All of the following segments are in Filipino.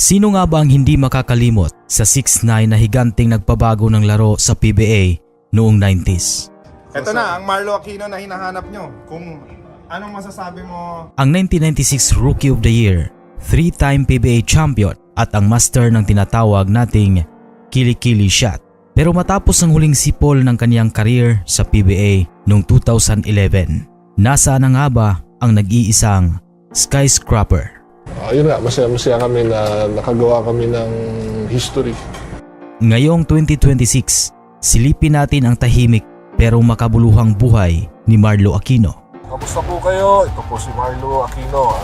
Sino nga ba ang hindi makakalimot sa 6'9" na higanting nagpabago ng laro sa PBA noong 90s? Ito na, ang Marlo Aquino na hinahanap nyo. Kung anong masasabi mo? Ang 1996 Rookie of the Year, 3-time PBA champion at ang master ng tinatawag nating Kili-Kili shot. Pero matapos ang huling sipol ng kaniyang career sa PBA noong 2011, nasaan na nga ba ang nag-iisang skyscraper? Yun nga, masaya kami na nakagawa kami ng history. Ngayong 2026, silipin natin ang tahimik pero makabuluhang buhay ni Marlo Aquino. Kamusta po kayo? Ito po si Marlo Aquino.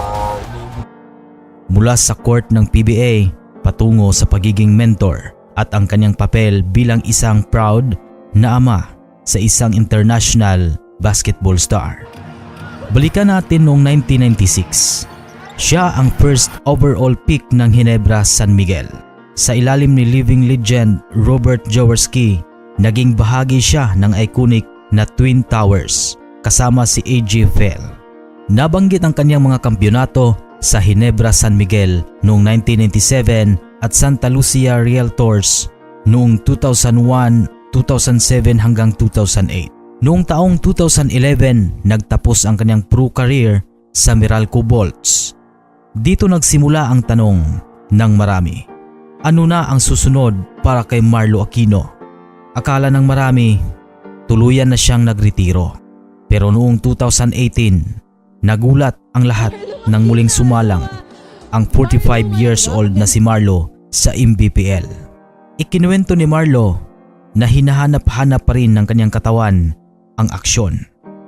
Mula sa court ng PBA patungo sa pagiging mentor at ang kanyang papel bilang isang proud na ama sa isang international basketball star. Balikan natin noong 1996. Siya ang first overall pick ng Ginebra San Miguel. Sa ilalim ni living legend Robert Jaworski, naging bahagi siya ng iconic na Twin Towers kasama si AJ Fell. Nabanggit ang kanyang mga kampyonato sa Ginebra San Miguel noong 1997 at Santa Lucia Realtors noong 2001, 2007 hanggang 2008. Noong taong 2011, nagtapos ang kanyang pro career sa Meralco Bolts. Dito nagsimula ang tanong ng marami. Ano na ang susunod para kay Marlo Aquino? Akala ng marami, tuluyan na siyang nagretiro. Pero noong 2018, nagulat ang lahat nang muling sumalang ang 45 years old na si Marlo sa MBPL. Ikinuwento ni Marlo na hinahanap-hanap pa rin ng kanyang katawan ang aksyon.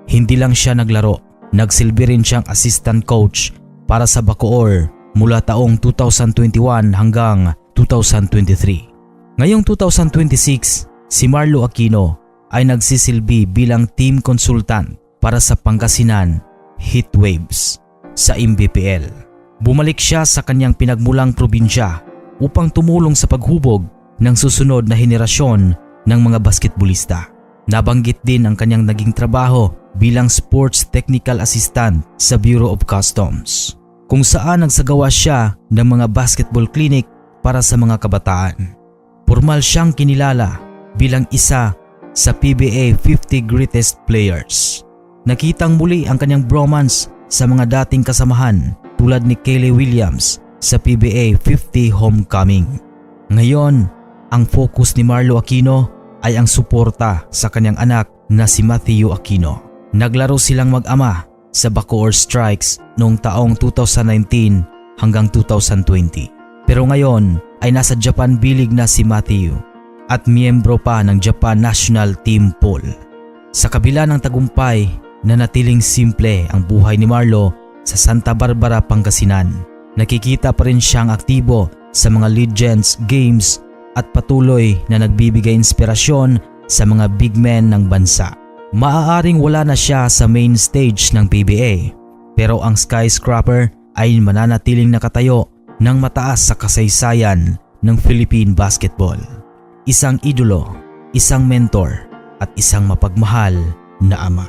Hindi lang siya naglaro, nagsilbi rin siyang assistant coach para sa Bacoor mula taong 2021 hanggang 2023. Ngayong 2026, si Marlo Aquino ay nagsisilbi bilang team consultant para sa Pangasinan Heatwaves sa MBPL. Bumalik siya sa kanyang pinagmulang probinsya upang tumulong sa paghubog ng susunod na henerasyon ng mga basketballista. Nabanggit din ang kanyang naging trabaho bilang sports technical assistant sa Bureau of Customs, kung saan nagsagawa siya ng mga basketball clinic para sa mga kabataan. Formal siyang kinilala bilang isa sa PBA 50 Greatest Players. Nakitang muli ang kanyang bromance sa mga dating kasamahan tulad ni Kelly Williams sa PBA 50 Homecoming. Ngayon, ang focus ni Marlo Aquino ay ang suporta sa kanyang anak na si Matthew Aquino. Naglaro silang mag-ama sa Bacoor Strikes noong taong 2019 hanggang 2020. Pero ngayon ay nasa Japan B-League na si Matthew at miyembro pa ng Japan National Team Pool. Sa kabila ng tagumpay, nanatiling simple ang buhay ni Marlo sa Santa Barbara, Pangasinan. Nakikita pa rin siyang aktibo sa mga Legends Games at patuloy na nagbibigay inspirasyon sa mga big men ng bansa. Maaaring wala na siya sa main stage ng PBA, pero ang skyscraper ay mananatiling nakatayo ng mataas sa kasaysayan ng Philippine basketball. Isang idolo, isang mentor at isang mapagmahal na ama.